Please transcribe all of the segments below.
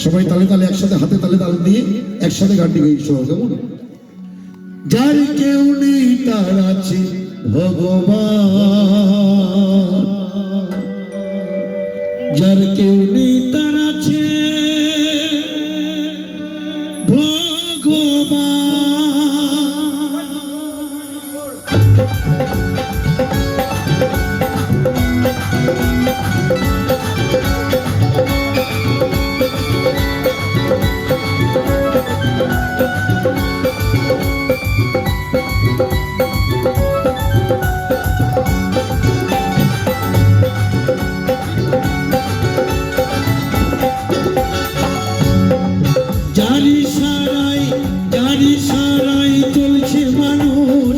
সবাই তালে তালে একসাথে হাতে তালে তাল দিয়ে একসাথে গানটি গাই কেমন? যার কেউ নেই তার আছে ভগবান, যার কেউ নেই তার আছে ভগবান। জারি সারাই চলছে মানুষ,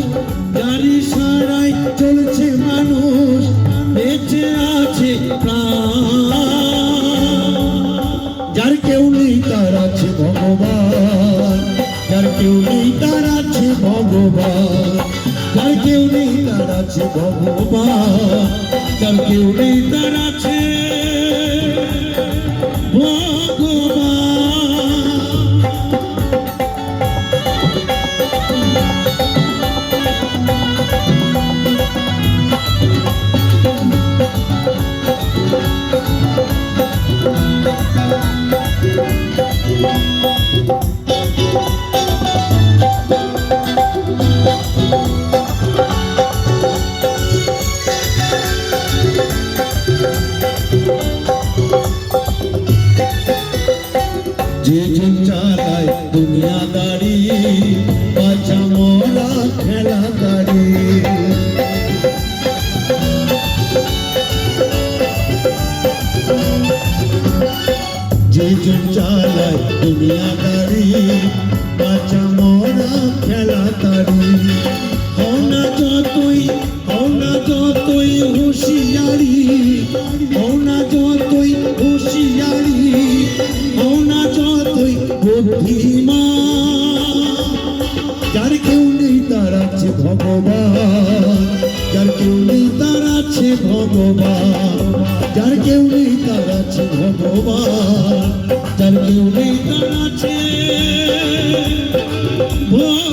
জারি সারাই চলছে মানুষ, বেঁচে আছে প্রাণ। যার কেউ নেই তার আছে ভগবান, যার কেউ নেই তার আছে ভগবান, যার কেউ নেই তার আছে ভগবান, যার কেউ নেই তার আছে ভগবান। যে যে চালায় দুনিয়াদারি, বাঁচা মরা খেলাদারি। যে যে চালায় দুনিয়াদারি, বাঁচা মরা খেলাদারি। হও না যতই হুঁশিয়ারি, হও না যতই হুঁশিয়ারি, হও না যতই বুদ্ধিমান। যার কেউ নেই তার আছে ভগবান, যার কেউ নেই তার আছে ভগবান, যার কেউ নেই তার আছে ভগবান, যার কেউ নেই তার আছে ভগবান।